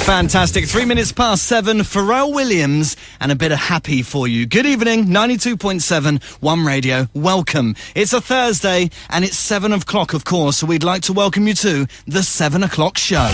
Fantastic. 3 minutes past 7, Pharrell Williams, and a bit of happy for you. Good evening, 92.7, One Radio. Welcome. It's a Thursday, and it's 7 o'clock, of course, so we'd like to welcome you to the 7 o'clock show.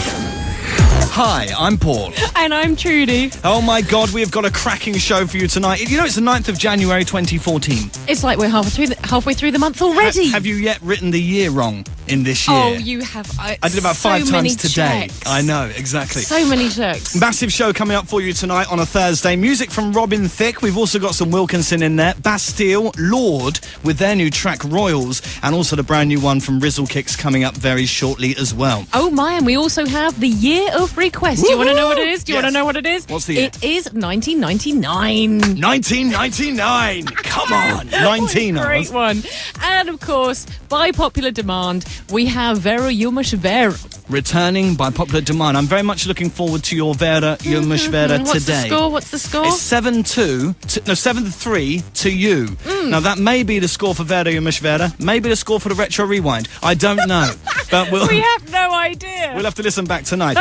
Hi, I'm Paul. And I'm Trudy. Oh my God, we have got a cracking show for you tonight. You know, it's the 9th of January 2014. It's like we're halfway through the month already. Have you yet written the year wrong in this year? Oh, you have. I did about 5 times today. Checks. I know, exactly. So many checks. Massive show coming up for you tonight on a Thursday. Music from Robin Thicke. We've also got some Wilkinson in there. Bastille, Lord, with their new track Royals, and also the brand new one from Rizzle Kicks coming up very shortly as well. Oh my, and we also have the Year of Request. Do you want to know what it is? Do you want to know what it is? What's the year? It is 1999. 1999. Come on. 19. Great one. And of course, by popular demand, we have Vera Yumash Vera. Returning by popular demand. I'm very much looking forward to your Vera Yumash Vera today. What's the score? It's 7-3 to you. Now, that may be the score for Vera Yumash Vera. Maybe the score for the Retro Rewind. I don't know. But we have no idea. We'll have to listen back tonight.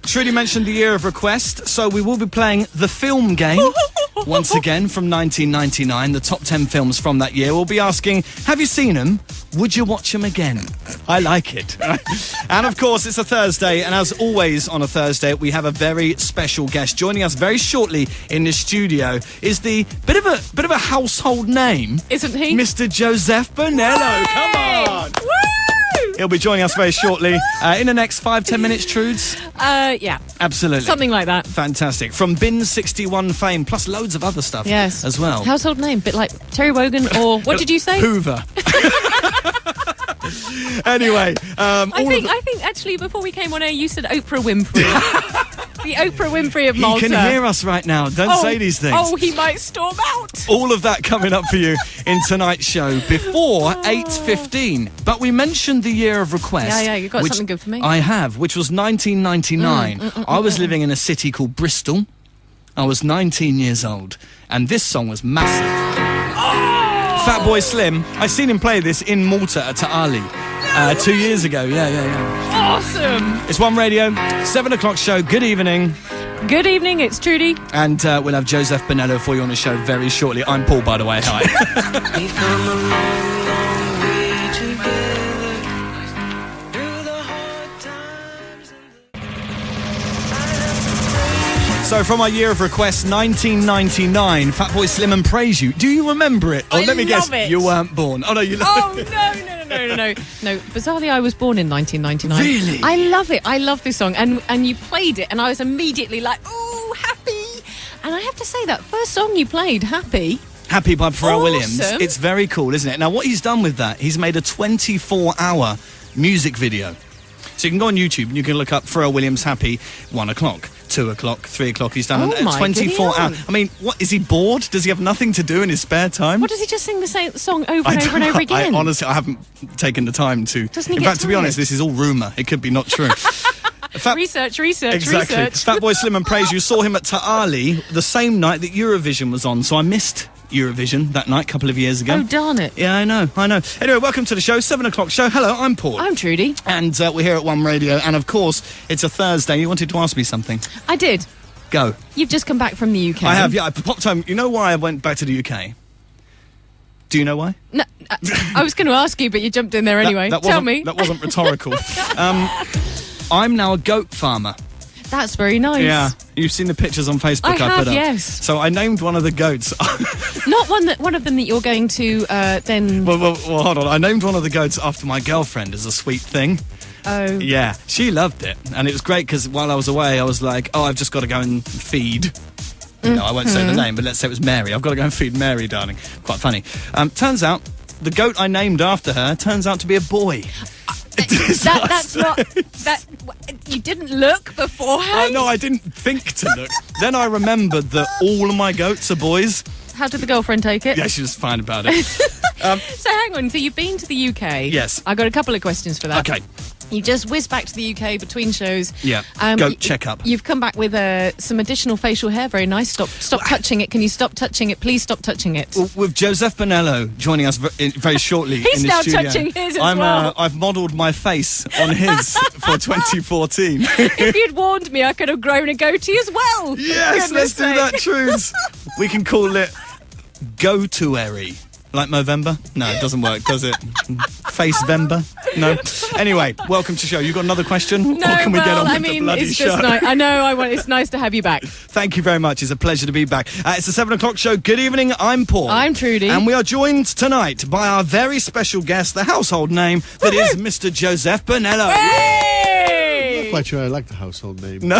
Trudy mentioned the Year of Request, so we will be playing the film game once again from 1999, the top 10 films from that year. We'll be asking, have you seen them? Would you watch them again? I like it. And of course, it's a Thursday, and as always on a Thursday, we have a very special guest. Joining us very shortly in the studio is the bit of a household name, isn't he? Mr. Josef Bonello. Come on. Woo! He'll be joining us very shortly. In the next 5-10 minutes, Trudes? Yeah. Absolutely. Something like that. Fantastic. From Bin61 fame, plus loads of other stuff as well. Household name, bit like Terry Wogan or, what did you say? Hoover. Anyway. I think actually before we came on air, you said Oprah Winfrey. The Oprah Winfrey of Malta. He can hear us right now. Don't say these things. Oh, he might storm out. All of that coming up for you in tonight's show before 8:15. But we mentioned the Year of Request. Yeah, you got something good for me. I have, which was 1999. I was living in a city called Bristol. I was 19 years old, and this song was massive. Fatboy Slim. I seen him play this in Malta at Ta'ali 2 years ago. Yeah. Awesome. It's One Radio, 7 o'clock show. Good evening. Good evening, it's Trudy. And we'll have Josef Bonello for you on the show very shortly. I'm Paul, by the way. Hi. We've come a long, long way together through the hard times. So from our Year of Request, 1999, Fatboy Slim and Praise You. Do you remember it? Oh, let me guess. It. You weren't born. Oh, no, you love it. No, bizarrely, I was born in 1999. Really? I love it. I love this song. And you played it, and I was immediately like, ooh, happy. And I have to say, that first song you played, Happy by Pharrell Williams. Awesome. It's very cool, isn't it? Now, what he's done with that, he's made a 24-hour music video. So you can go on YouTube and you can look up Pharrell Williams Happy, 1 o'clock. 2 o'clock, 3 o'clock. He's done 24 hours. I mean, what is he bored? Does he have nothing to do in his spare time? What does he just sing the same song over and over and over again? Honestly, I haven't taken the time to. Doesn't he in get fact, to be honest, this is all rumour. It could be not true. Research. Exactly. Fatboy Slim and Praise You. Saw him at Ta'ali the same night that Eurovision was on, so I missed Eurovision that night a couple of years ago. Oh, darn it. Yeah, I know. Anyway, welcome to the show, 7 o'clock show. Hello, I'm Paul. I'm Trudy. And we're here at One Radio, and of course, it's a Thursday. You wanted to ask me something. I did. Go. You've just come back from the UK. I have, yeah. I popped home. You know why I went back to the UK? Do you know why? No, I was going to ask you, but you jumped in there anyway. Tell me. That wasn't rhetorical. I'm now a goat farmer. That's very nice. Yeah, you've seen the pictures on Facebook. I have, put up. yes. So I named one of the goats. Not one of them that you're going to then. Well, hold on. I named one of the goats after my girlfriend as a sweet thing. Oh. Yeah, she loved it, and it was great because while I was away, I was like, "Oh, I've just got to go and feed." No, I won't say the name, but let's say it was Mary. I've got to go and feed Mary, darling. Quite funny. Turns out the goat I named after her turns out to be a boy. That's not that. You didn't look beforehand. No, I didn't think to look. Then I remembered that all of my goats are boys. How did the girlfriend take it? Yeah, she was fine about it. So hang on. So you've been to the UK. Yes. I got a couple of questions for that. Okay. You just whiz back to the UK between shows. Yeah. Go check up. You've come back with some additional facial hair. Very nice. Stop touching it. Can you stop touching it? Please stop touching it. Well, with Josef Bonello joining us very shortly He's in the now studio. touching his as well. I've modelled my face on his for 2014. If you'd warned me, I could have grown a goatee as well. Yes, let's do that, Goodness Trudes. We can call it go-to-ery. Like Movember? No, it doesn't work, does it? Face-vember? No. Anyway, welcome to the show. You got another question? No, or can we get on with the bloody it's show? just nice. I know. It's nice to have you back. Thank you very much. It's a pleasure to be back. It's the 7 o'clock show. Good evening. I'm Paul. I'm Trudy. And we are joined tonight by our very special guest, the household name that is Mr. Josef Bonello. Hey! I'm not quite sure I like the household name. No.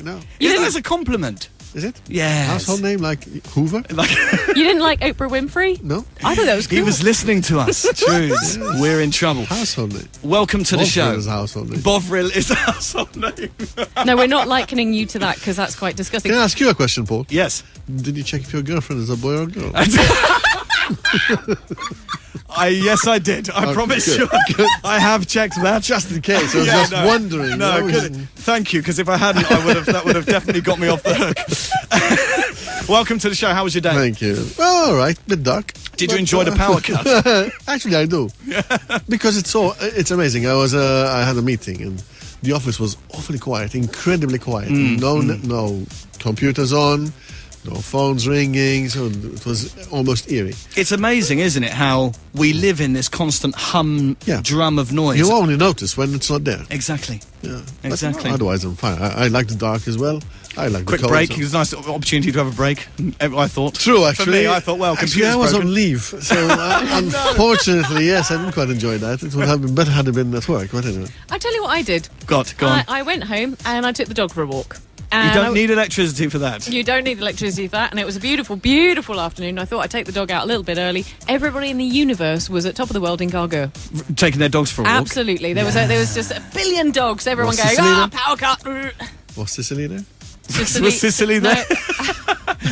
No. Is that as a compliment? Is it? Yes. Household name like Hoover? Like, You didn't like Oprah Winfrey? No. I thought that was cool. he was listening to us. Trudes. We're in trouble. Household name. Welcome to the show. Is household name. Bovril is a household name. No, we're not likening you to that because that's quite disgusting. Can I ask you a question, Paul? Yes. Did you check if your girlfriend is a boy or a girl? Yes, I did. I promise you. I have checked that. Just in case. I was just wondering. No, you know, good. Thank you, because if I hadn't, that would have definitely got me off the hook. Welcome to the show. How was your day? Thank you. Well, all right. Bit dark. Did you enjoy the power cut? Actually, I do. Because it's amazing. I had a meeting and the office was awfully quiet, incredibly quiet. No computers on, no phones ringing, so it was almost eerie. It's amazing, isn't it, how we live in this constant drum of noise. You only notice when it's not there. Exactly. Yeah. Exactly. But otherwise, I'm fine. I like the dark as well. I like Quick the cold. break. So. It was a nice opportunity to have a break, I thought. True, actually. For me, I thought, well, actually, I was on leave, so unfortunately, yes, I didn't quite enjoy that. It would have been better had it been at work, but anyway. I tell you what I did. Go on. I went home and I took the dog for a walk. You And don't need electricity for that. You don't need electricity for that, and it was a beautiful, beautiful afternoon. I thought I'd take the dog out a little bit early. Everybody in the universe was at top of the world in Gargoyle. Taking their dogs for a walk. Absolutely. There was just a billion dogs. Everyone Was going, Sicily there? power cut. Was Sicily there? Was Sicily there? No,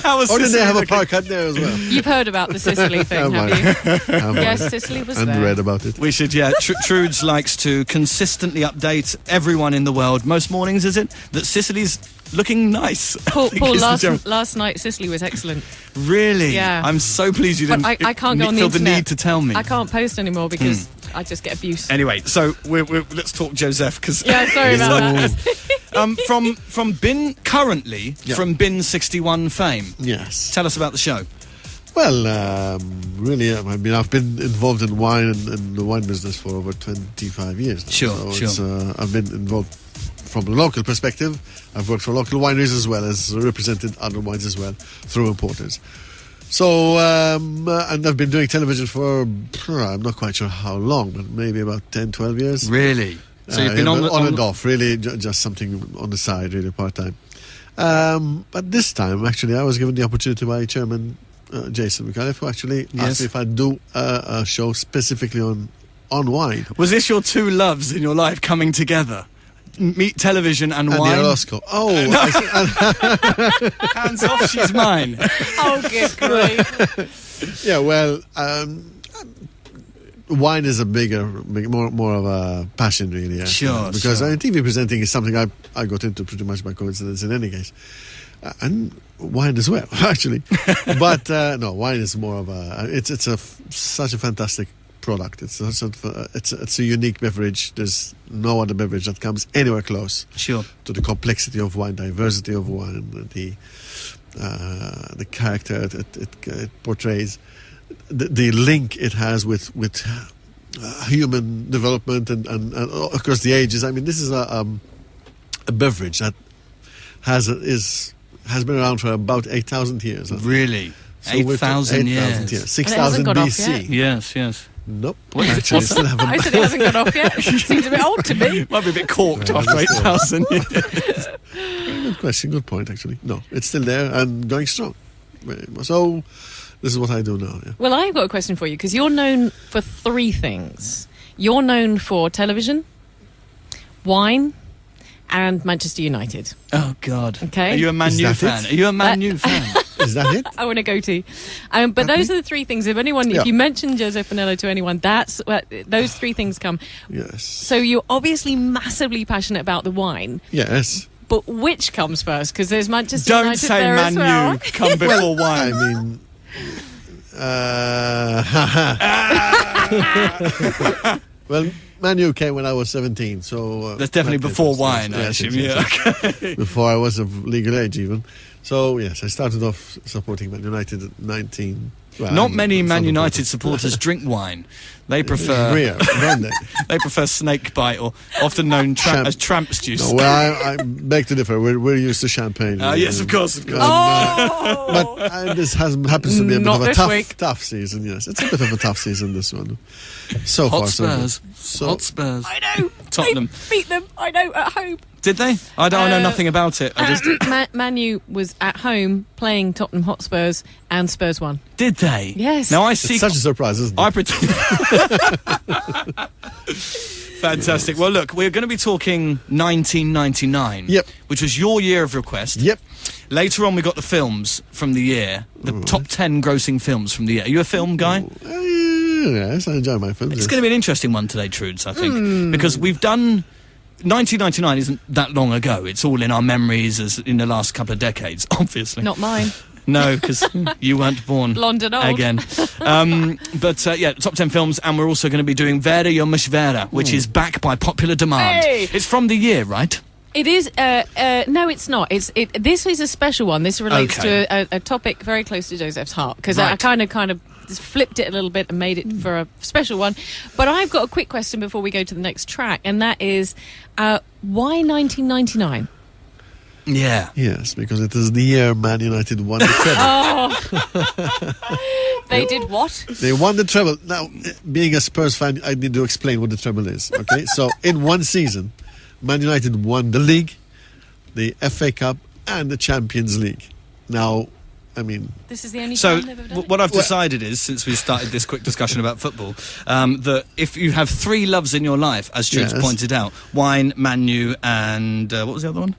How was Or did Sicily they have a looking? power cut there as well? you've heard about the Sicily thing, have you? Yes, Sicily was And there. read about it. We should, yeah. Trudes likes to consistently update everyone in the world. Most mornings, is it? That Sicily's looking nice. Paul, I think is the general- last night Sicily was excellent. Really? Yeah. I'm so pleased you But didn't I can't go on the feel the internet. need to tell me. I can't post anymore because I just get abuse. Anyway, so let's talk Josef, because Yeah, sorry about that. from Bin currently Yeah. from Bin61 fame. Yes. Tell us about the show. Well, really, I mean, I've been involved in wine and the wine business for over 25 years now. Sure. So I've been involved from a local perspective. I've worked for local wineries as well as represented other wines as well through importers. So, and I've been doing television for, I'm not quite sure how long, but maybe about 10, 12 years. Really? So you've been on and off, really, just something on the side, really part-time. But this time, actually, I was given the opportunity by Chairman Jason McAuliffe, who actually asked me if I'd do a show specifically on wine. Was this your two loves in your life coming together? Meat, television, and And wine. the Orozco. Oh, Hands off, she's mine. Oh, good grief. yeah. Well, wine is more of a passion, really. Yeah. Sure, Because sure. TV presenting is something I got into pretty much by coincidence in any case, and wine as well, actually. But no, wine is more of a. It's such a fantastic product. It's a unique beverage. There's no other beverage that comes anywhere close. Sure. To the complexity of wine, diversity of wine, the character it portrays, the link it has with human development and across the ages. I mean, this is a beverage that has been around for about 8,000 years. Really? So we're 8,000 years. 8,000 years. And it 6,000 hasn't got off BC. Yes, yes. Nope. Actually, still haven't. I said it hasn't got off yet. Seems a bit old to me. Might be a bit corked Yeah, after that's 8,000 years. Good question. Good point, actually. No, it's still there and going strong. So, this is what I do now. Yeah. Well, I've got a question for you because you're known for three things. You're known for television, wine, and Manchester United. Oh, God. Okay. Are you a Man Is U that fan? it? Are you a Man U fan? Is that it? I want a goatee. But those are the three things. If you mention Josef Bonello to anyone, that's those three things come. Yes. So you're obviously massively passionate about the wine. Yes. But which comes first? Because there's Manchester Don't United say there Man as well. U come before wine. I mean, well, Man U came when I was 17, so That's definitely before wine, I yes, assume. yes, Yeah. yes. Okay. Before I was of legal age, even. So yes, I started off supporting Man United at 19. Well, Not many Man some United supporters. supporters drink wine. They prefer Rare, don't they? they prefer snake bite, or often known as tramp's juice. No, well, I beg to differ. We're used to champagne. Yes, of course, of course. But this happens to be a bit Not of a this week. tough season. Yes, it's a bit of a tough season, this one. So Hot far, so good. Spurs. Hot Spurs. I know. Tottenham. They beat them. I know, at home. Did they? I know nothing about it. I just Man U was at home playing Tottenham Hotspurs, and Spurs won. did they? Yes. Now I It's see. such a surprise, isn't it? I pretend. Fantastic. Well, look, we're going to be talking 1999. Yep. Which was your year of request. Yep. Later on, we got the films from the year, the top 10 grossing films from the year. Are you a film guy? Yes, I enjoy my films. It's yes. going to be an interesting one today, Trudes, I think, because we've done 1999 isn't that long ago. It's all in our memories as in the last couple of decades, obviously. Not mine. No, because you weren't born. Blonde and old. Again. But top 10 films, and we're also going to be doing Vera Jomish Vera, which is back by popular demand. Hey! It's from the year, right? It is. No, it's not. This is a special one. This relates Okay. to a topic very close to Joseph's heart, because Right. I kind of just flipped it a little bit and made it for a special one. But I've got a quick question before we go to the next track, and that is, why 1999? Yeah. Yes, because it is the year Man United won the treble. They did what? They won the treble. Now, being a Spurs fan, I need to explain what the treble is. Okay, so in one season, Man United won the league, the FA Cup, and the Champions League. Now, I mean, This is the only So time they've ever done it? what I've decided is, since we started this quick discussion about football, that if you have three loves in your life, as Jude's Yes. pointed out, wine, Man U, and what was the other one?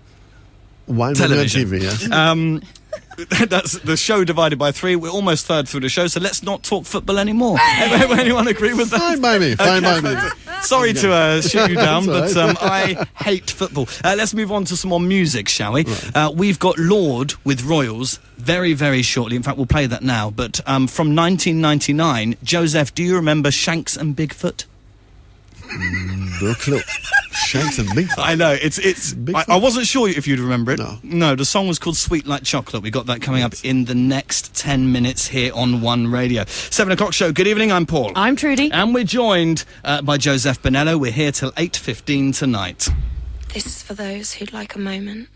wine Television. TV. Yes. That's the show divided by three. We're almost third through the show, so let's not talk football anymore. Anyone agree with that? Fine by me. Fine by me. Sorry to shoot you down, That's but all right. I hate football. Let's move on to some more music, shall we? We've got Lord with Royals very, very shortly. In fact, we'll play that now. But from 1999, Joseph, do you remember Shanks and Bigfoot? No clue. Shanks and Bigfoot. I know, it's. Bigfoot? I wasn't sure if you'd remember it. No. The song was called Sweet Like Chocolate. We got that coming up in the next 10 minutes here on One Radio. 7 o'clock show. Good evening, I'm Paul. I'm Trudy. And we're joined by Josef Bonello. We're here till 8:15 tonight. This is for those who'd like a moment.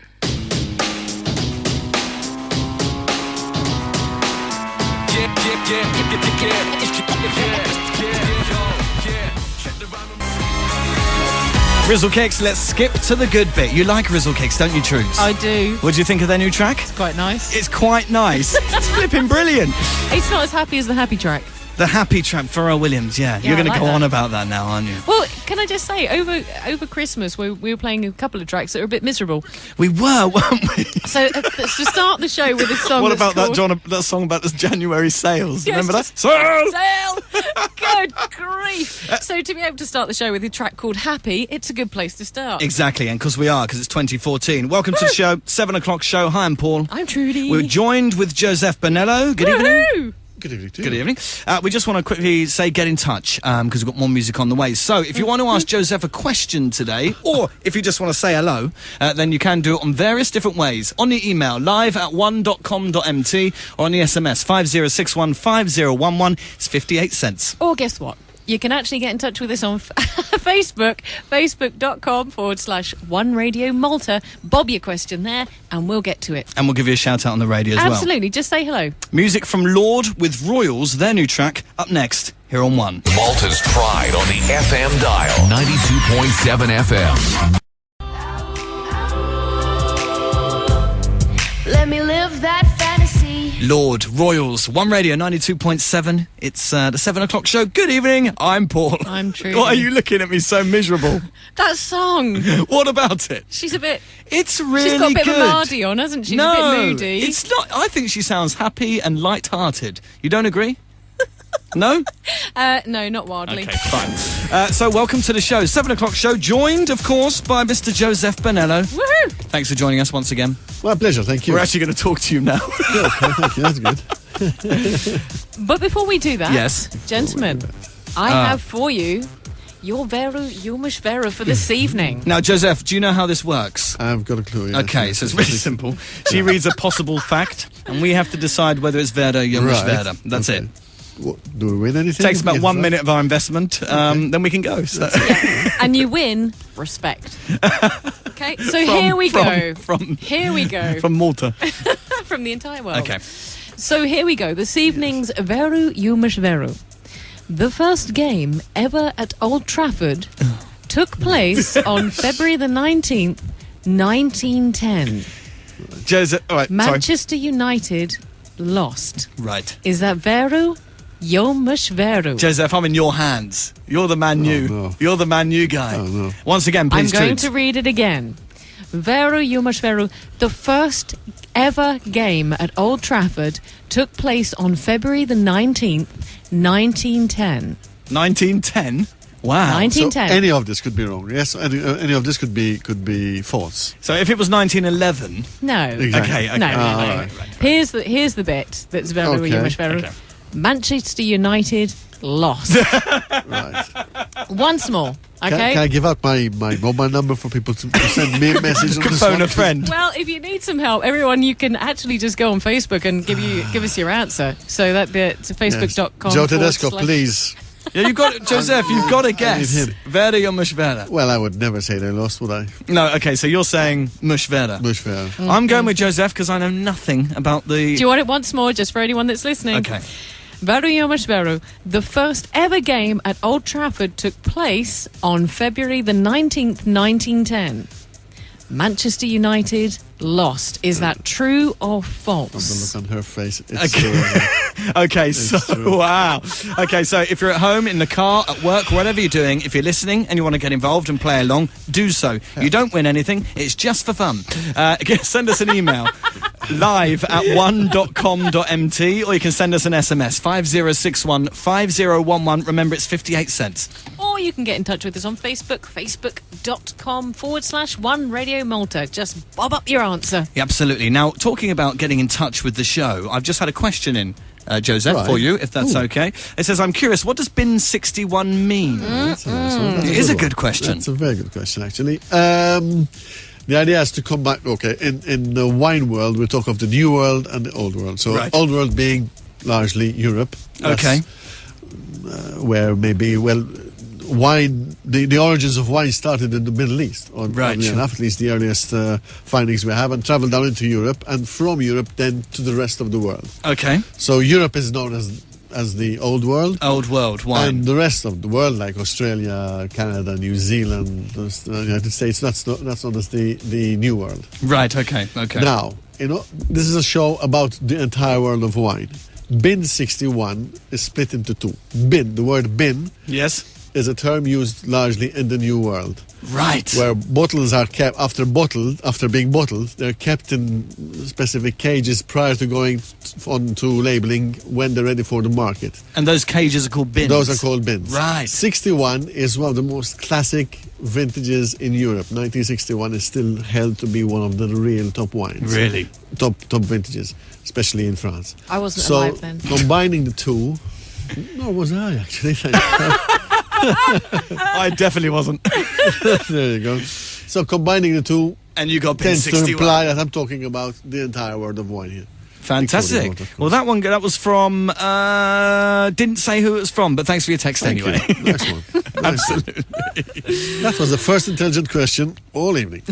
Rizzle Cakes, let's skip to the good bit. You like Rizzle Cakes, don't you, Trudes? I do. What do you think of their new track? Quite nice. It's quite nice. It's flipping brilliant. It's not as happy as the happy track. The happy track, Pharrell Williams, yeah. You're I going to like go that. on about that now, aren't you? Well, can I just say, over Christmas, we were playing a couple of tracks that were a bit miserable. We were, weren't we? So to start the show with a song What that's about that, called John? That song about the January sales. Yes, Remember that? just- Sales! Sale! Good grief! So to be able to start the show with a track called Happy, it's a good place to start. Exactly, and because it's 2014. Welcome to the show, 7 o'clock show. Hi, I'm Paul. I'm Trudy. We're joined with Josef Bonello. Good evening. Woohoo! Good evening to you. Good evening. We just want to quickly say get in touch because we've got more music on the way. So if you want to ask Joseph a question today, or if you just want to say hello, then you can do it on various different ways. On the email, live@one.com.mt, or on the SMS, 5061 5011. It's 58 cents. Or guess what? You can actually get in touch with us on Facebook, facebook.com/One Radio Malta. Bob your question there, and we'll get to it. And we'll give you a shout out on the radio as well. Absolutely. Just say hello. Music from Lord with Royals, their new track, up next, here on One. Malta's pride on the FM dial. 92.7 FM. Let me live that fantasy. Lord Royals, One Radio 92.7. It's the 7 o'clock show. Good evening. I'm Paul. I'm Trudy. Why are you looking at me so miserable? That song. What about it? She's a bit. It's really She's got a bit good. of a Mardy on, hasn't she? She's No, a bit moody. it's not. I think she sounds happy and light-hearted. You don't agree? No? No, not wildly. Okay, fine. So welcome to the show. 7 o'clock show, joined, of course, by Mr. Josef Bonello. Woohoo! Thanks for joining us once again. My pleasure, thank you. We're actually going to talk to you now. Yeah, okay, thank you, that's good. But before we do that, Yes. gentlemen, I have for you your Yumish Vera for this evening. Now, Joseph, do you know how this works? I've got a clue. Yes, Okay, yes, so it's yes, really yes. simple. She reads a possible fact, and we have to decide whether it's Verda or Yumish Right, Verda. That's okay. it. What, do we win anything? Takes about Yes, 1 right? minute of our investment, then we can go. So. And you win respect. Okay, so here we go. Here we go. From Malta. From the entire world. Okay. So here we go. This evening's Veru Yumish Veru. The first game ever at Old Trafford took place on February the 19th, 1910. Joseph, all right, sorry. Manchester United lost. Right. Is that Veru? Yumish Veru. Joseph, I'm in your hands. You're the Man U. no. You're the Man U guy. Oh, no. Once again, I'm please, going Trude. to read it again. Veru Yumish Veru. The first ever game at Old Trafford took place on February the 19th, 1910. 1910? Wow. 1910. So any of this could be wrong. Yes, any of this could be false. So if it was 1911... No. Exactly. Okay. No. Right. Here's the bit that's Veru Okay. Yumish Veru. Okay. Manchester United lost. Right. Once more. Okay. Can I give out my mobile number for people to send me a message on Could this phone one? a friend. Well, if you need some help, everyone, you can actually just go on Facebook and give us your answer. So that it's facebook.com. Joe Tedesco, / please. Yeah, you've got Joseph. You've got to guess. him. Verda or Mush Verda? Well, I would never say they lost, would I? No. Okay. So you're saying Mush Verda. Much fair. I'm going with Joseph because I know nothing about the. Do you want it once more, just for anyone that's listening? Okay. Veru Yumish Veru. The first ever game at Old Trafford took place on February the 19th, 1910. Manchester United lost. Is that true or The false? look on her face. It's Okay, so true. wow. Okay, so if you're at home, in the car, at work, whatever you're doing, if you're listening and you want to get involved and play along, do so. You don't win anything, it's just for fun. Send us an email live at one.com.mt, or you can send us an SMS 5061 5011. Remember, it's 58 cents. Or you can get in touch with us on Facebook, facebook.com/One Radio Malta. Just bob up your answer. Yeah, absolutely. Now, talking about getting in touch with the show, I've just had a question in, Joseph, Right. for you, if that's okay. It says, I'm curious, what does Bin61 mean? That's a nice one. That's It is a one. good question. That's a very good question, actually. The idea is to combine. Okay, in the wine world, we talk of the New World and the Old World. So, Right. Old World being largely Europe. That's, Okay. where maybe wine. The origins of wine started in the Middle East, or Right. enough, at least the earliest findings we have, and traveled down into Europe, and from Europe then to the rest of the world. Okay. So Europe is known as the Old World. Old world wine. And the rest of the world, like Australia, Canada, New Zealand, the United States, that's known as the New World. Right, okay. Now, this is a show about the entire world of wine. Bin61 is split into two. Bin, the word bin, Yes. is a term used largely in the New World, Right. where bottles are kept after being bottled. They're kept in specific cages prior to going on to labeling when they're ready for the market. And those cages are called bins. Those are called bins. Right. 61 is one of the most classic vintages in Europe. 1961 is still held to be one of the real top wines. Really? Top vintages, especially in France. I wasn't So alive then. combining the two, nor was I actually. I definitely wasn't. There you go. So combining the two And you got tends to Bin61. imply that I'm talking about the entire world of wine here. Fantastic. Including water, of Well, that was from, didn't say who it was from, but thanks for your text Thank anyway. you. Nice one. Absolutely. That was the first intelligent question all evening.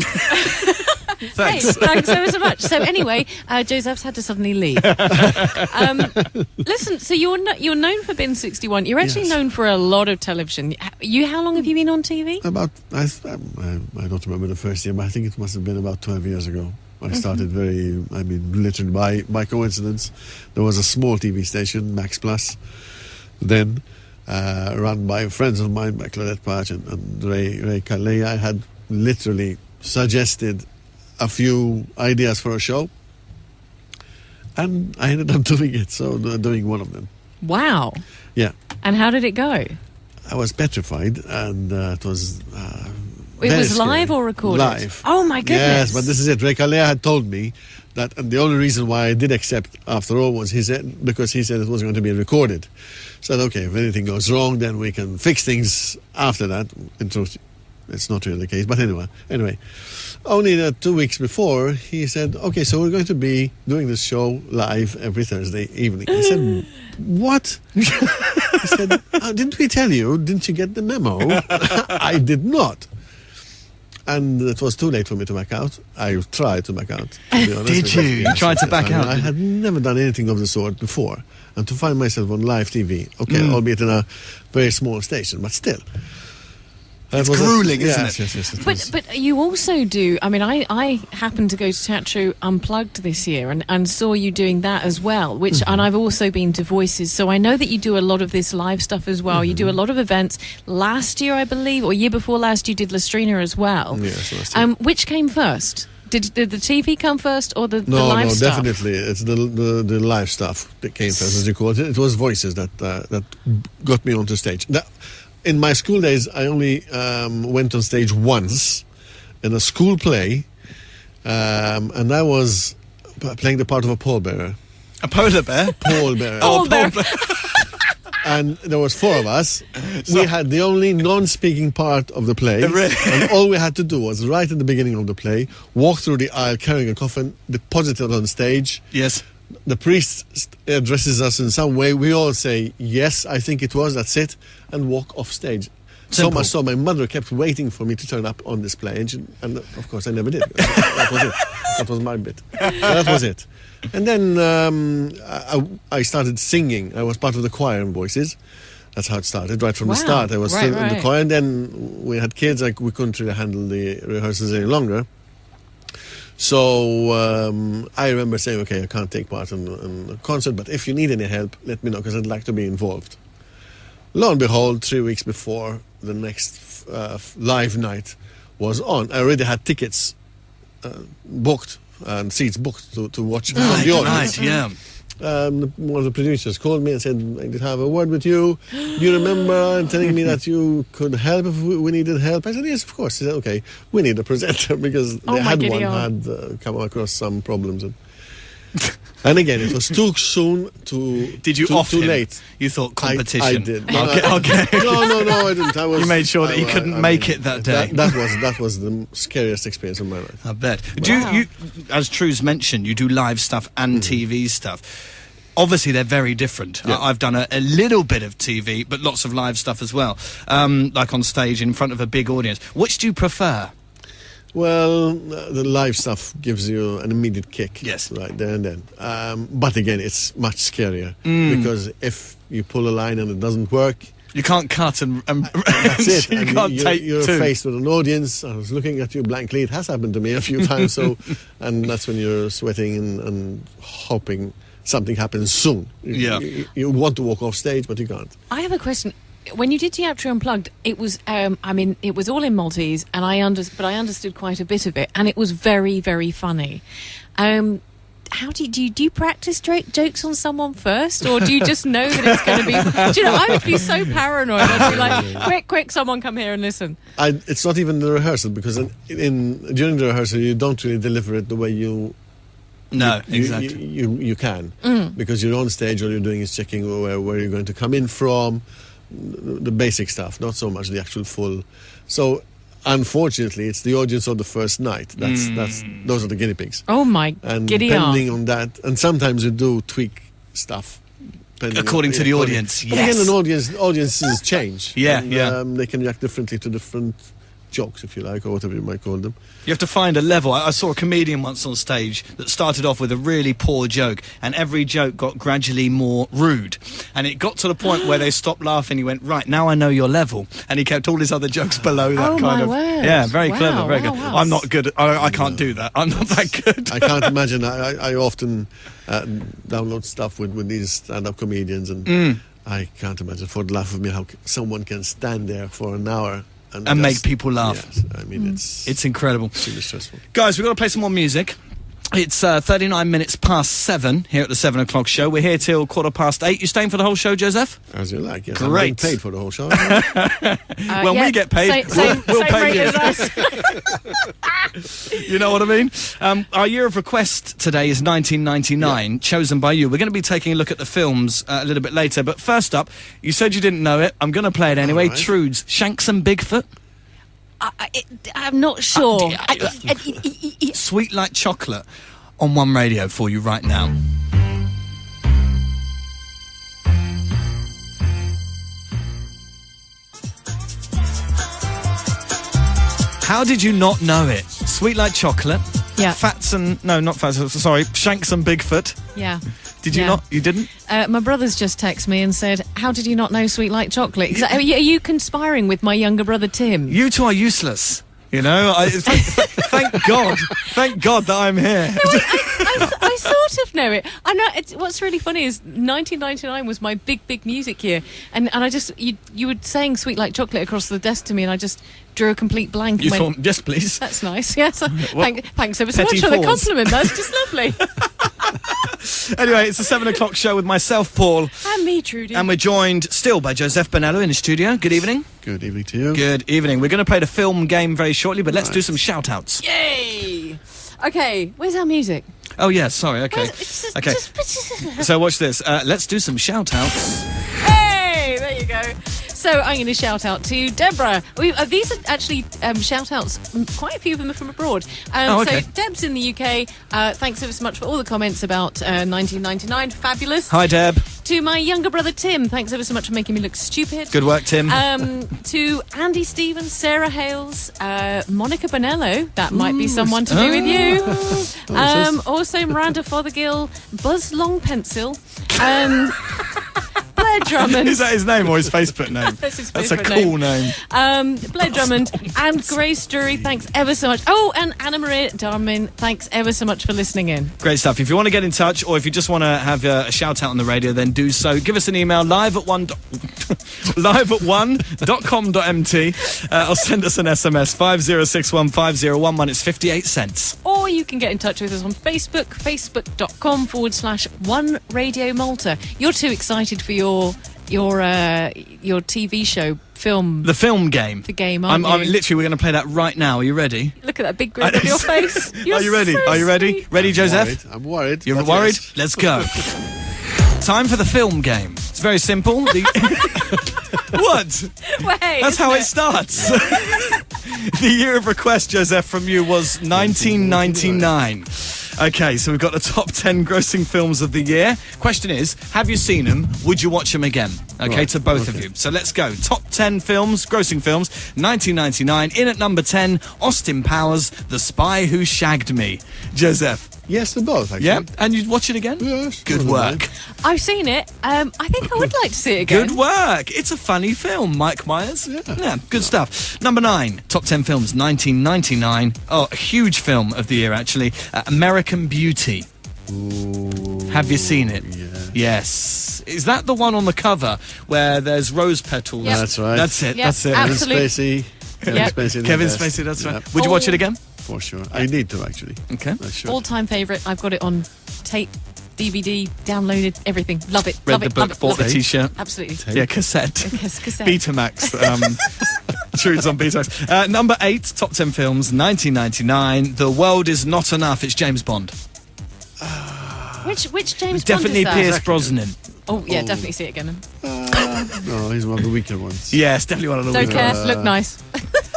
Thanks. Hey, thanks ever so much. So anyway, Joseph's had to suddenly leave. Listen, so you're known for Bin61. You're actually Yes. known for a lot of television. How long have you been on TV? I don't remember the first year, but I think it must have been about 12 years ago. I started literally by coincidence. There was a small TV station, Max Plus, then run by friends of mine, by Claudette Patch and Ray Calais. I had literally suggested a few ideas for a show, and I ended up doing it. So doing one of them. Wow. Yeah. And how did it go? I was petrified, and it was. It was scary. live or recorded? Live. Oh my goodness! Yes, but this is it. Ray Calais had told me that, and the only reason why I did accept after all was because he said it was going to be recorded. So I said, okay, if anything goes wrong, then we can fix things after that. In truth, it's not really the case. But anyway, only 2 weeks before, he said, okay, so we're going to be doing this show live every Thursday evening. I said, what? He said, didn't we tell you? Didn't you get the memo? I did not. And it was too late for me to back out. I tried to back out, to be honest. Did you? You tried to back out? I had never done anything of the sort before. And to find myself on live TV, albeit in a very small station, but still. It's grueling, isn't it? Yes, it was. But you also do, I mean, I happened to go to Teatro Unplugged this year and saw you doing that as well, which, and I've also been to Voices, so I know that you do a lot of this live stuff as well. You do a lot of events. Last year, I believe, or year before last, you did Lastrina as well. Yes, last year. Which came first? Did the TV come first or the live stuff? No, definitely. It's the live stuff that came first, as you call it. It was Voices that got me onto stage. In my school days, I only went on stage once in a school play, and I was playing the part of a pallbearer. A polar bear? Pallbearer. Oh, bear. And there was 4 of us. We had the only non-speaking part of the play, and all we had to do was, right at the beginning of the play, walk through the aisle carrying a coffin, deposit it on stage. Yes. The priest addresses us in some way. We all say, yes, I think it was, that's it, and walk off stage. Simple. So much so, my mother kept waiting for me to turn up on this play, and of course I never did. That was it. That was my bit. That was it. And then I started singing. I was part of the choir in Voices. That's how it started. Right from the start, I was still in the choir, and then we had kids. We couldn't really handle the rehearsals any longer. So I remember saying, okay, I can't take part in a concert, but if you need any help, let me know, because I'd like to be involved. Lo and behold, 3 weeks before the next live night was on, I already had tickets booked and seats booked to watch from the audience. Right, yeah. One of the producers called me and said, I did have a word with you. Do you remember telling me that you could help if we needed help? I said, yes, of course. He said, okay, we need a presenter, because they had come across some problems. And again, it was too soon to. Did you off too him? late. You thought competition? I did. No, okay. No, I didn't. You made sure that he couldn't make it that day. That was the scariest experience of my life. I bet. Wow. Do you, as True's mentioned, you do live stuff and TV stuff. Obviously, they're very different. Yeah. I've done a little bit of TV, but lots of live stuff as well, like on stage in front of a big audience. Which do you prefer? Well, the live stuff gives you an immediate kick. Yes. Right there and then. But again, it's much scarier, because if you pull a line and it doesn't work, you can't cut and that's it. you can't take you're two. faced with an audience. I was looking at you blankly. It has happened to me a few times. So, and that's when you're sweating and hoping something happens soon. You want to walk off stage, but you can't. I have a question. When you did Teatro Unplugged, it was, it was all in Maltese, and I understood quite a bit of it, and it was very, very funny. How do you practice jokes on someone first, or do you just know that it's going to be? Do you know, I would be so paranoid. I'd be like, quick, someone come here and listen. It's not even the rehearsal, because during the rehearsal you don't really deliver it the way you. No, exactly. You can, because you're on stage. All you're doing is checking where you're going to come in from. The basic stuff, not so much the actual full. So, unfortunately, it's the audience of the first night. Those are the guinea pigs. Oh my, and giddy depending on that, and sometimes you do tweak stuff according to the audience. But yes. again, audiences change. Yeah, and, they can react differently to different jokes, if you like, or whatever you might call them. You have to find a level. I saw a comedian once on stage that started off with a really poor joke, and every joke got gradually more rude. And it got to the point where they stopped laughing. He went, right, now I know your level. And he kept all his other jokes below that Oh, kind my of... word. Yeah, very Wow, clever, very wow, good. wow. I'm not good. I can't do that. I'm not that good. I can't imagine. I often download stuff with these stand-up comedians, and I can't imagine for the life of me how someone can stand there for an hour and And make just- people laugh. Yes, I mean, It's incredible. super stressful. Guys, we've got to play some more music. It's 39 minutes past 7 here at the 7 o'clock show. We're here till 8:15. You staying for the whole show, Joseph? As you like, yes. Great. I'm being paid for the whole show. When we get paid, same we'll pay rate you. as us. You know what I mean? Our year of request today is 1999, chosen by you. We're going to be taking a look at the films a little bit later. But first up, you said you didn't know it. I'm going to play it anyway. All right. Trude's Shanks and Bigfoot. I'm not sure. Sweet Like Chocolate on One Radio for you right now. How did you not know it? Sweet Like Chocolate. Yeah. Fats and... No, not Fats. Sorry. Shanks and Bigfoot. Yeah. Did you Yeah. not? You didn't? My brother's just texted me and said, how did you not know Sweet Like Chocolate? Are you conspiring with my younger brother Tim? You two are useless. You know? Thank God. Thank God that I'm here. I sort of know it. I know. What's really funny is 1999 was my big music year, and I just you were saying Sweet Like Chocolate across the desk to me, and I just drew a complete blank. You and went, thought, yes, please. that's nice. Yes. What? Thanks ever so Petty much for the fours. compliment. That's just lovely. Anyway, it's the 7 o'clock show with myself, Paul, And me, Trudy. and we're joined still by Josef Bonello in the studio. Good evening. Good evening to you. Good evening. We're going to play the film game very shortly, but let's do some shout-outs. Yay! Okay, where's our music? Oh, yeah, sorry, okay. It's Okay, so watch this. Let's do some shout-outs. Hey, there you go. So I'm going to shout out to Deborah. These are actually shout outs. Quite a few of them are from abroad. Okay. So Deb's in the UK. Thanks ever so much for all the comments about 1999. Fabulous. Hi, Deb. To my younger brother Tim. Thanks ever so much for making me look stupid. Good work, Tim. To Andy Stevens, Sarah Hales, Monica Bonello. That might be someone to do with you. Also Miranda Fothergill, Buzz Longpencil. Blair Drummond. Is that his name or his Facebook name? That's his That's a favourite cool name. Blair Drummond and Grace Drury, thanks ever so much. Oh, and Anna Maria Darmin, thanks ever so much for listening in. Great stuff. If you want to get in touch or if you just want to have a shout out on the radio, then do so. Give us an email live at one.com.mt or send us an SMS 50615011. It's 58 cents. Or you can get in touch with us on Facebook, facebook.com/One Radio Malta. You're too excited for your TV show film. The film game. The game, aren't I'm you? literally, we're going to play that right now. Are you ready? Look at that big grin on your face. You're Are you ready? so Are you ready? sweet. Ready, Joseph? I'm worried. You're but worried? yes. Let's go. Time for the film game. It's very simple. What? Wait, That's how isn't it starts. The year of request, Joseph, from you was 1999. Okay, so we've got the top 10 grossing films of the year. Question is, have you seen them? Would you watch them again? Okay, Right, to both of okay. you. So let's go. Top 10 films, grossing films, 1999. In at number 10, Austin Powers, The Spy Who Shagged Me. Joseph. Yes, to both, actually. Yeah? And you'd watch it again? Yes. Good wouldn't work. mind. I've seen it. I think I would like to see it again. Good work. It's a funny film, Mike Myers. Yeah, good stuff. Number 9, top 10 films, 1999. Oh, a huge film of the year, actually. American Beauty. Ooh, Have you seen it? Yeah. Yes. Is that the one on the cover where there's rose petals? Yep. That's right. That's it. Yep, That's it. Kevin absolutely. Spacey. Kevin Yep. Spacey. the Kevin best. Spacey, that's right. Yep, Would you watch Oh. it again? for sure. I need to, actually. Okay. I should. All-time favourite. I've got it on tape, DVD, downloaded, everything. Love it. Read love the it. book, love it. bought Love the it. T-shirt. Absolutely. Yeah, cassette. Cassette. Betamax. Trude's on Betamax. Number 8, top 10 films, 1999. The World Is Not Enough. It's James Bond. Which James Definitely Bond is Pierce that? Brosnan. Oh yeah, definitely see it again. No, he's one of the weaker ones. Yes, definitely one of the Don't weaker care. ones. Look nice.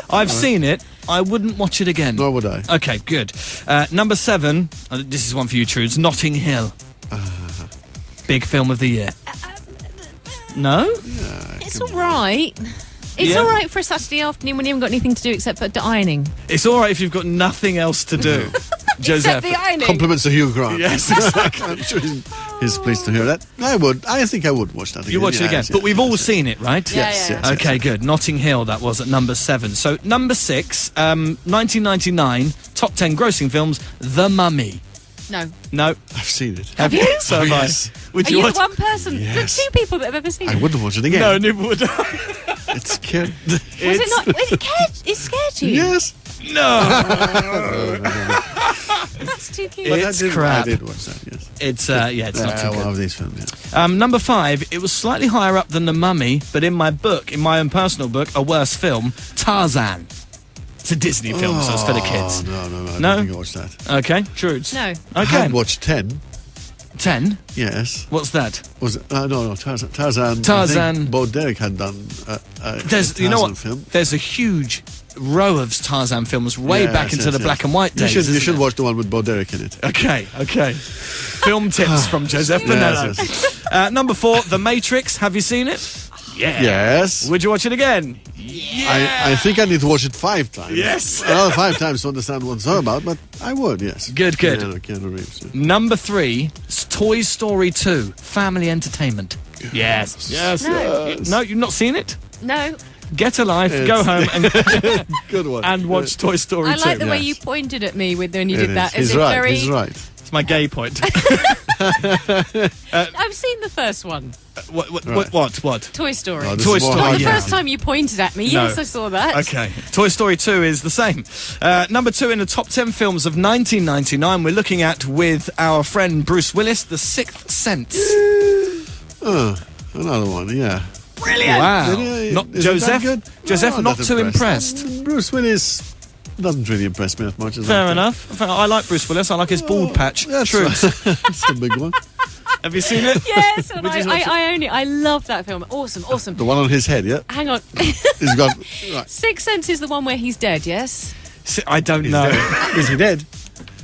I've seen it. I wouldn't watch it again. Nor would I. Okay, good. Number 7, this is one for you, Trudes. Notting Hill. Big film of the year. No? It's all right. It's Yeah. all right for a Saturday afternoon when you haven't got anything to do except for ironing. It's all right if you've got nothing else to do. Joseph. Except the ironing. Compliments to Hugh Grant. Yes. I'm sure he's pleased to hear that. I think I would watch that again. You watch it again. Yes, But we've all yes. seen it, right? Yes, Yeah. yes. Okay, good. Notting Hill, that was at number 7. So, number 6, 1999, top 10 grossing films, The Mummy. No. No. I've seen it. Have you? So have I. Yes. Would Are you you watch? one person? Yes. The 2 people that have ever seen I it. wouldn't watch it again. No, neither would I. It's scared. Was it not? It scared you? Yes. No. That's too cute. But It's I crap. did watch that, yes. It's, it's not too One good. of these films, yeah. Number 5, it was slightly higher up than The Mummy, but in my own personal book, a worse film, Tarzan. It's a Disney film, so it's for the kids. Oh, no. I No? don't think I watched that. Okay, Trudes. No. I Okay. had watched 10. 10? Yes. What's that? Was it? No, Tarzan. I Tarzan. think Bo Derek had done a There's, Tarzan you know what? film. There's a huge row of Tarzan films way Yes, back into yes, the yes. black and white days. You isn't should it? watch the one with Bo Derek in it. Okay. Film tips from Josef Bonello. Yes. Number 4, The Matrix. Have you seen it? Yeah. Yes. Would you watch it again? I think I need to watch it 5 times. Yes. Another 5 times to understand what it's all about, but I would, yes. Good. Keanu Reeves. Yeah. Number 3, Toy Story 2. Family entertainment. Yes. No, you've not seen it? No. Get a life, go home and, Good one. and watch Toy Story I 2. like the way yes. you pointed at me when you It did that. is. As He's if right. very. He's right. It's my gay point. I've seen the first one, What? Toy Story. Oh, this Toy is more Story, the hard yeah. first time you pointed at me, yes, No. I saw that. Okay. Toy Story 2 is the same. Number 2 in the top 10 films of 1999, we're looking at, with our friend Bruce Willis, The Sixth Sense. Another one, yeah. Wow. Yeah, Not is it that Joseph? good? Joseph, No, not that too impressed. Bruce Willis doesn't really impress me that much. Fair enough. I like Bruce Willis. I like his bald patch. That's True. That's a big one. Have you seen it? Yes, and Would you watch it? I love that film. Awesome. The one on his head, yeah? Hang on. He's got... Right. Sixth Sense is the one where he's dead, yes? I don't know. Is he dead?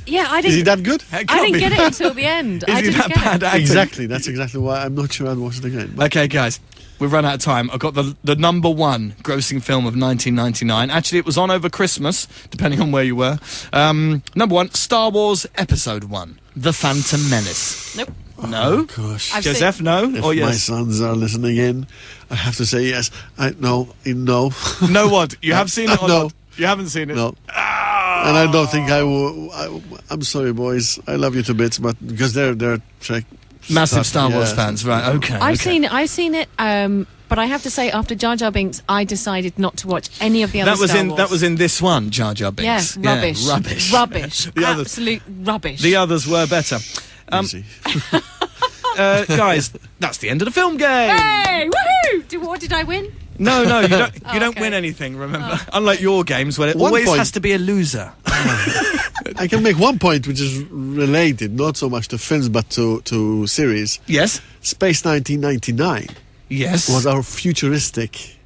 Yeah, I Is he didn't. that good? It I can't didn't be get it bad. until the end. Is I he didn't that get bad it. acting? Exactly. That's exactly why I'm not sure I'd watch it again. But Okay, guys, we've run out of time. I've got the number 1 grossing film of 1999. Actually, it was on over Christmas, depending on where you were. Number 1, Star Wars Episode 1, The Phantom Menace. Nope. No? gosh. I've Joseph, no? If Or my yes? sons are listening in, I have to say yes. No. No what? You have seen it or No. not? You haven't seen it? No. And I don't think I will. I'm sorry, boys. I love you to bits, but because they're Trek Massive Star Wars yes. fans, right? Okay. I've seen it, but I have to say, after Jar Jar Binks, I decided not to watch any of the other Star Wars. That was in this one, Jar Jar Binks. Yeah, rubbish. Rubbish. The others- Absolute rubbish. The others were better. Easy. Guys, that's the end of the film game. Hey, woohoo! What did I win? No, you don't. You don't okay. win anything. Remember, unlike your games where it One always point. has to be a loser. I can make one point which is related, not so much to films but to series. Yes. Space 1999 Yes. was our futuristic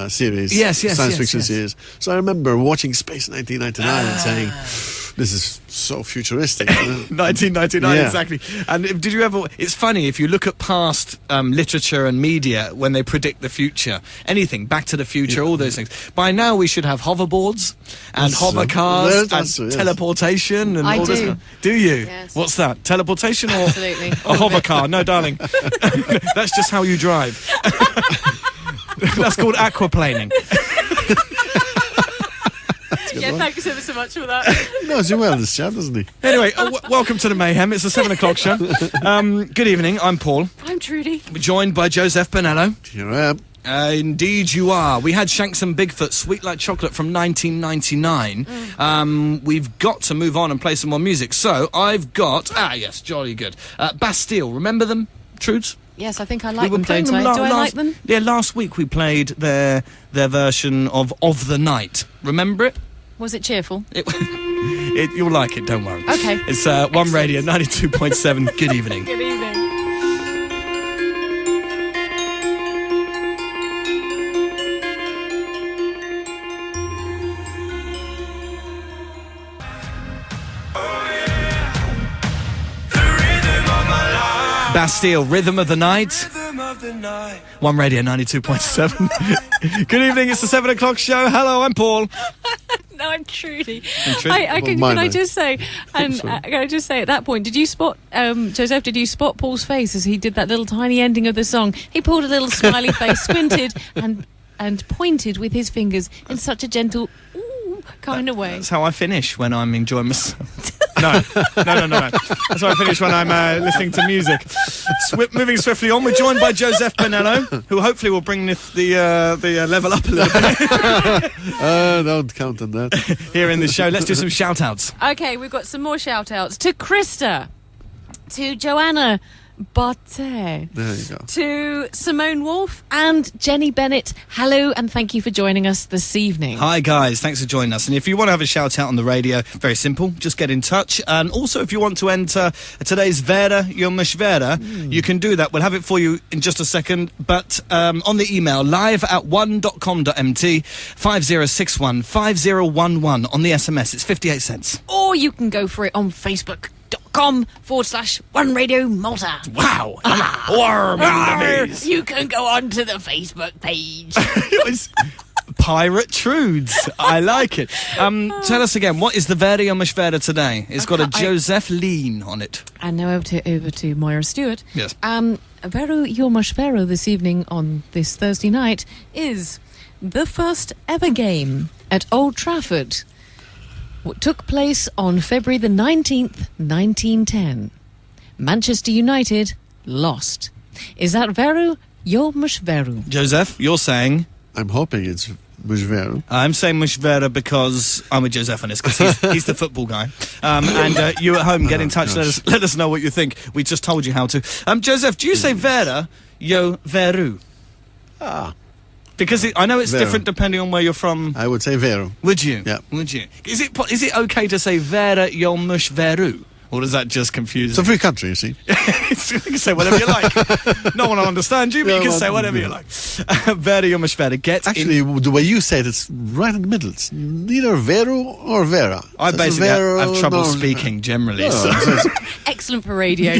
series. Yes, science fiction yes. series. So I remember watching Space 1999 and saying, "This is so futuristic." 1999, Yeah. exactly. And did you ever? It's funny if you look at past literature and media when they predict the future. Anything, Back to the Future, all those things. By now we should have hoverboards and That's hover true. cars That's and true, yes. teleportation and I all this. do. Do you? Yes. What's that? Teleportation or Absolutely. a hover car? No, darling. That's just how you drive. That's called aquaplaning. Yeah, thanks ever so much for that. He knows you well, this chap, doesn't he? Anyway, welcome to the Mayhem. It's the 7 o'clock show. Good evening. I'm Paul. I'm Trudy. We're joined by Josef Bonello. Here I am. Indeed you are. We had Shanks and Bigfoot, Sweet Like Chocolate from 1999. We've got to move on and play some more music. So I've got... yes, jolly good. Bastille, remember them, Trudes? Yes, I think I We like were them, playing don't I? them Do I last- like them? Yeah, last week we played their version of the Night. Remember it? Was it cheerful? You'll like it, don't worry. Okay. It's One Radio, 92.7. Good evening. Good evening. Bastille, Rhythm of the Night. the night. One Radio 92.7. Good evening, it's the 7 o'clock show. Hello, I'm Paul. No, I'm Trudy. Trudy? Can I just say, can I just say at that point, did you spot, Joseph, did you spot Paul's face as he did that little tiny ending of the song? He pulled a little smiley face, squinted, and pointed with his fingers in such a gentle, ooh, kind of way. That's how I finish when I'm enjoying myself. No. That's how I finish when I'm listening to music. Moving swiftly on, we're joined by Josef Bonello, who hopefully will bring the level up a little bit. Don't count on that. Here in the show. Let's do some shout-outs. Okay, we've got some more shout-outs to Krista, to Joanna Bartet, There you go. to Simone Wolfe and Jenny Bennett. Hello and thank you for joining us this evening. Hi guys, thanks for joining us. And if you want to have a shout out on the radio, very simple, just get in touch. And also if you want to enter today's Vera Jomush Vera, you can do that. We'll have it for you in just a second. But on the email, live@one.com.mt, 5061 5011 on the SMS. It's 58 cents. Or you can go for it on Facebook.com/One Radio Malta. Wow. Warm in the bees. You can go on to the Facebook page. It's Pirate Trudes. I like it. Tell us again, what is the Vera Jomush Vera today? It's got a Josef lean on it. And now over to Moira Stewart. Yes. Vera Jomush Vera this evening on this Thursday night is the first ever game at Old Trafford. What took place on February the 19th, 1910. Manchester United lost. Is that Veru Jomush Veru? Josef, you're saying? I'm hoping it's Mushveru. I'm saying Mushvera because I'm with Josef on this, because he's the football guy. And you at home, get in touch. Let us know what you think. We just told you how to. Josef, do you say Vera Jo Veru? Because I know it's Veru. different depending on where you're from. I would say Veru. Would you? Yeah. Would you? Is it okay to say Vera Jomush Veru? Or does that just confuse It's a free country, you see. You can say whatever you like. No one will understand you, but you can say whatever you like. Vera Jomush Vera. Actually, the way you say it's right in the middle. It's neither Veru or Vera. I So basically Veru, have trouble no, speaking generally. Oh, So. so it's- Excellent for radio.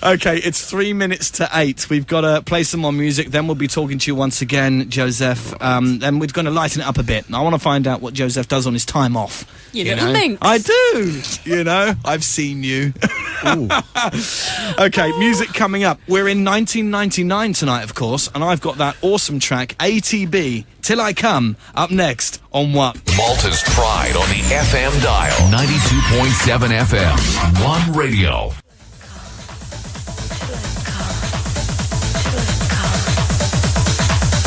Okay, it's 3 minutes to 8. We've got to play some more music. Then we'll be talking to you once again, Josef. Then we're going to lighten it up a bit. And I want to find out what Josef does on his time off. You little minx. I do. I've seen you. Okay, music coming up. We're in 1999 tonight, of course, and I've got that awesome track, ATB, Till I Come, up next on What? Malta's pride on the FM dial. 92.7 FM. One Radio.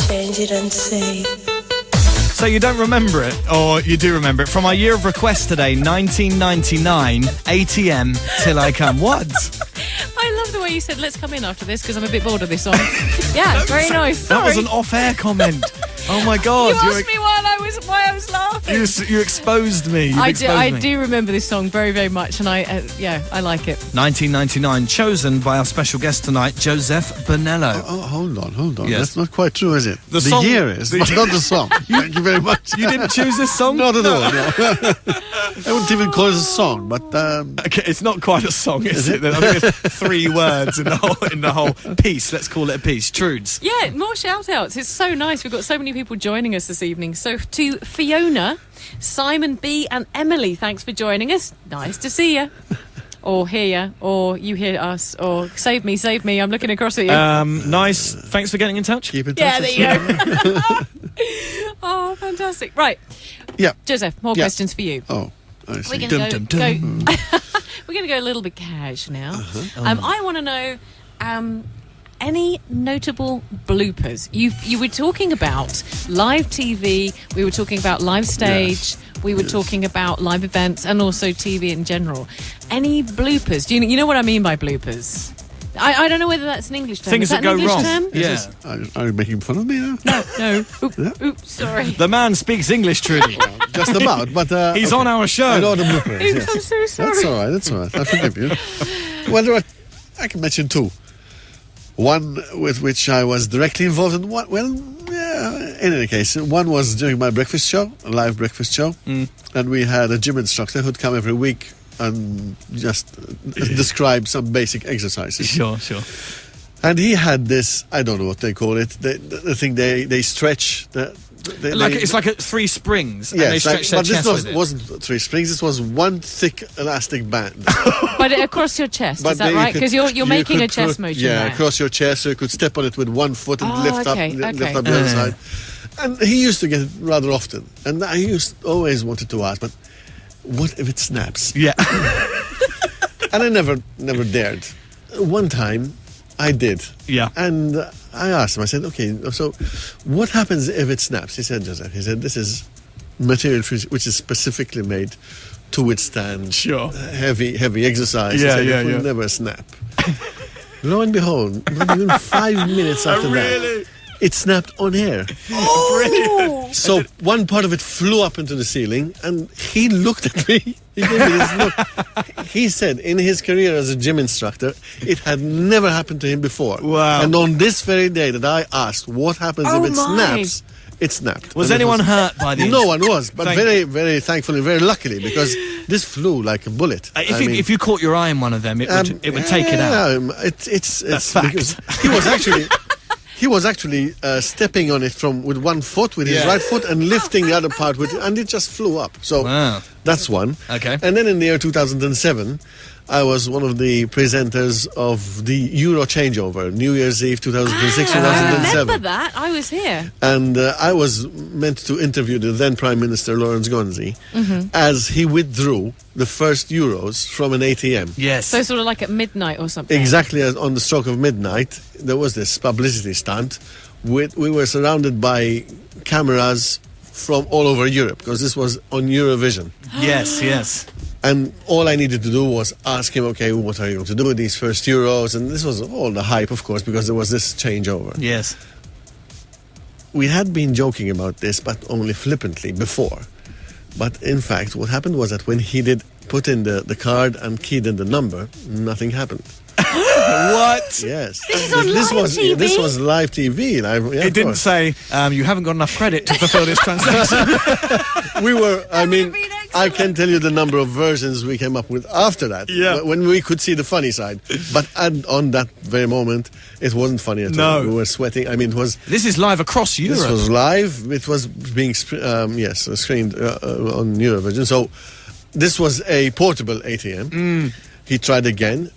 Change it and say. So you don't remember it, or you do remember it, from our year of request today, 1999, ATM, Till I Come. What? I love the way you said, let's come in after this, because I'm a bit bored of this song. Yeah, very nice. That was Sorry. an off-air comment. Oh my God. You asked me why I was laughing. You exposed me. I me. do remember this song very, very much, and I like it. 1999, chosen by our special guest tonight, Josef Bonello. Oh, hold on. Yes. That's not quite true, is it? The The song- year is, but not the song. Thank you very much. You didn't choose this song? Not at all, no. I wouldn't even call it a song, but... Okay, it's not quite a song, is it? I think it's 3 words in the whole piece. Let's call it a piece. Trudes. Yeah, more shout-outs. It's so nice. We've got so many people joining us this evening. So to Fiona, Simon B and Emily, thanks for joining us. Nice to see you. Or hear you. Or you hear us. Or save me. I'm looking across at you. Nice. Thanks for getting in touch. keep in touch. Yeah, there you go. Oh, fantastic. Right. Yeah. Joseph, more Yeah. questions for you. Oh, I see. We're going to Dum, dum, go we're going to go a little bit cash now. I want to know any notable bloopers. You were talking about live TV, we were talking about live stage, we were talking about live events, and also TV in general. Any bloopers? Do you know what I mean by bloopers? I don't know whether that's an English term. Things Is that that an go English wrong. term? Yeah. Are you making fun of me now? No. Oops, sorry. The man speaks English, Trudy. Just about, but... He's okay. on our show. I know the bloopers, Oops, yes. I'm so sorry. That's all right. I forgive you. Well, there are, I can mention 2. One with which I was directly involved in. In any case, one was during my breakfast show, a live breakfast show, and we had a gym instructor who'd come every week and just describe some basic exercises. Sure. And he had this, I don't know what they call it, the thing they stretch. It's like 3 springs, and yes, they stretch their but chest this with it. wasn't 3 springs. This was one thick elastic band. But across your chest, But is that then you right? could- Because you're you making could a chest put- motion Yeah, there. across your chest, so you could step on it with one foot and Oh, lift up okay. the other side. And he used to get it rather often. And I always wanted to ask, but what if it snaps? Yeah. And I never dared. One time, I did. Yeah. And I asked him, I said, okay, so what happens if it snaps? He said, Joseph, this is material which is specifically made to withstand Sure. heavy exercise. Yeah, He said, yeah, it will yeah. never snap. Lo and behold, not even 5 minutes after Really? that, it snapped on air. Brilliant. So one part of it flew up into the ceiling, and he looked at me. He gave me this look. He said in his career as a gym instructor, it had never happened to him before. Wow. And on this very day that I asked what happens Oh if it my. snaps, it snapped. Was And it anyone hurt by the No one was, but Thank very, very thankfully, very luckily, because this flew like a bullet. If you caught your eye in one of them, it would take it out. It's That's fact. because he was actually stepping on it with one foot, with his Yeah. right foot, and lifting the other part and it just flew up. So Wow. that's one. Okay. And then in the year 2007, I was one of the presenters of the Euro changeover, New Year's Eve 2006, I 2007. remember that. I was here. And I was meant to interview the then Prime Minister Lawrence Gonzi as he withdrew the first euros from an ATM. Yes. So sort of like at midnight or something. Exactly as on the stroke of midnight, there was this publicity stunt. We were surrounded by cameras from all over Europe, because this was on Eurovision. yes. And all I needed to do was ask him, okay, what are you going to do with these first euros? And this was all the hype, of course, because there was this changeover. Yes. We had been joking about this, but only flippantly before. But in fact, what happened was that when he did put in the card and keyed in the number, nothing happened. What? Yes. This is on live TV? This was live TV. It didn't say, you haven't got enough credit to fulfill this transaction. We were, I can tell you the number of versions we came up with after that. Yeah. When we could see the funny side. But on that very moment, it wasn't funny at all. No. We were sweating. It was... This is live across Europe. This was live. It was being screened on Eurovision. So this was a portable ATM. He tried again.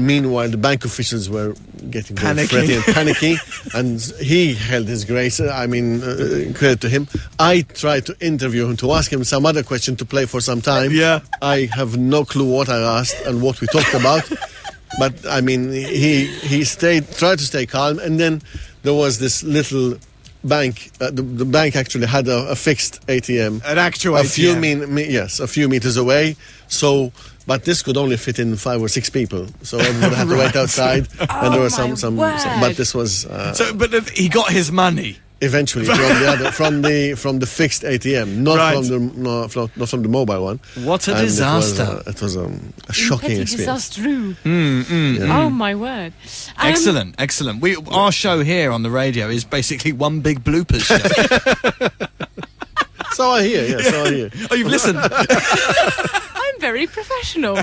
Meanwhile, the bank officials were getting very fretty and panicky, and he held his grace. Credit to him. I tried to interview him, to ask him some other question to play for some time. Yeah. I have no clue what I asked and what we talked about. But, he tried to stay calm, and then there was this little bank. The bank actually had a fixed ATM. An actual a ATM. a few meters away. So, but this could only fit in 5 or 6 people. So everyone had to wait outside, and there were some. But this was. But he got his money. Eventually, from the fixed ATM, not from the mobile one. What a And disaster! It was a shocking experience. Disaster. Oh my word! Excellent. Our show here on the radio is basically one big bloopers show. So I hear. Oh, you've listened. I'm very professional. A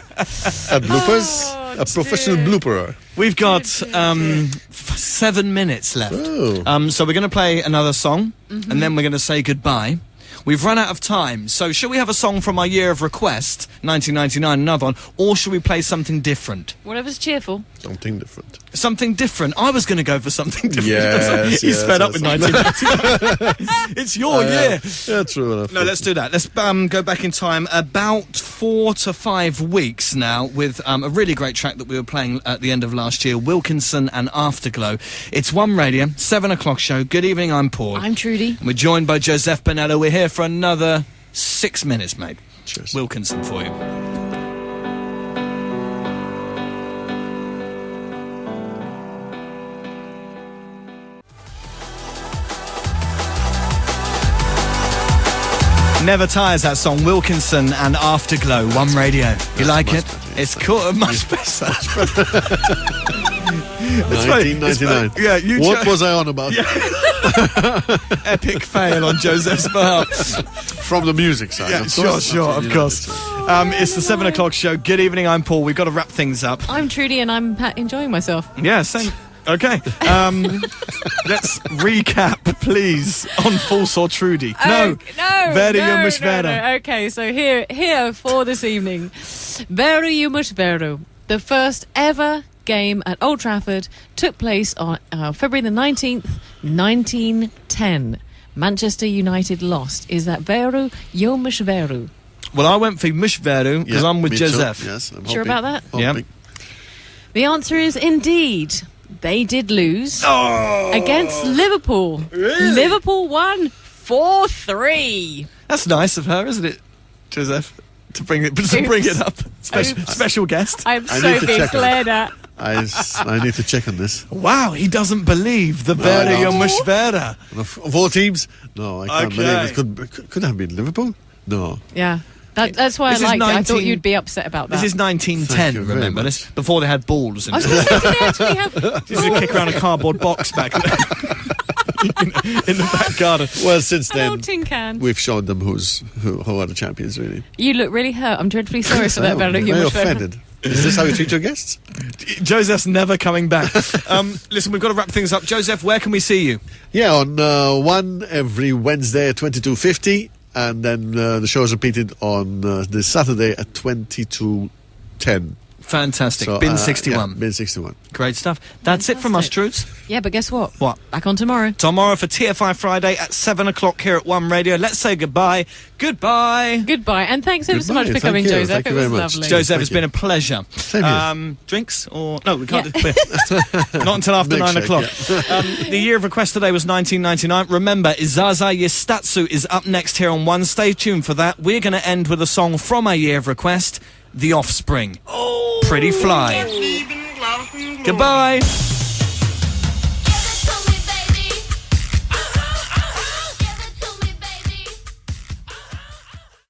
bloopers, a professional blooperer. We've got 7 minutes left. Oh. So we're going to play another song, and then we're going to say goodbye. We've run out of time, so shall we have a song from our year of request, 1999, another one, or shall we play something different? Whatever's cheerful. Something different. Something different. I was going to go for something different. Yes, He's yes, fed up yes. with 1999. It's your year. Yeah, true enough. No, let's do that. Let's go back in time about 4 to 5 weeks now with a really great track that we were playing at the end of last year, Wilkinson and Afterglow. It's One Radio, 7 o'clock show. Good evening, I'm Paul. I'm Trudy. We're joined by Josef Bonello. We're here for another 6 minutes, mate. Cheers. Wilkinson for you. Never tires, that song, Wilkinson and Afterglow, One Radio. You like it? much better, It's cool, much better. funny. 1999. Yeah, you What was I on about? Epic fail on Josef's behalf. From the music side. Yeah, of course. sure, of course. It's the 7 o'clock show. Good evening, I'm Paul. We've got to wrap things up. I'm Trudy and I'm enjoying myself. Yeah, same. Okay. Let's recap, please, on False or Trudy. No. Veru you must veru. Okay, so here for this evening. Veru you must veru. The first ever game at Old Trafford took place on February the 19th, 1910. Manchester United lost. Is that veru you must veru? Well, I went for mush veru because I'm with me too. Josef. Yes, I'm Sure hoping. about that? Yeah. Hoping. The answer is indeed. They did lose against Liverpool. Really? Liverpool won 4-3. That's nice of her, isn't it, Josef? To bring it up. Special guest. I'm I so need to being check on glared at. I need to check on this. Wow, he doesn't believe the Veru I you don't. must veru. Of all teams? No, I can't Okay. believe it. Could have been Liverpool? No. Yeah. That's why I This is liked it. I 19 thought you'd be upset about that. This is 1910, Thank you very remember? much. This before they had balls. I was going to say, did they actually have... This is a kick around a cardboard box back there. in the back garden. Well, since An then, old tin can. we've shown them who are the champions, really. You look really hurt. I'm dreadfully sorry for that, I'm Veru. very offended. Is this how you treat your guests? Josef's never coming back. Listen, we've got to wrap things up. Josef, where can we see you? Yeah, on one every Wednesday at 22:50, and then the show is repeated on this Saturday at 22:10. Fantastic. So, Bin61. yeah, Bin61. Great stuff. That's it from us, Trudes. Yeah, but guess what? What? Back on tomorrow. Tomorrow for TFI Friday at 7 o'clock here at One Radio. Let's say goodbye. Goodbye. Goodbye. And thanks ever so much Goodbye. for coming, Thank you. Josef. Thank It you was very much. lovely. Josef, Thank it's you. been a pleasure. Same here. Drinks or... No, we can't Yeah. do Not until after 9 Milkshake, o'clock. The year of request today was 1999. Remember, Izaza Yistatsu is up next here on One. Stay tuned for that. We're going to end with a song from our year of request, The Offspring. Pretty Fly. Goodbye.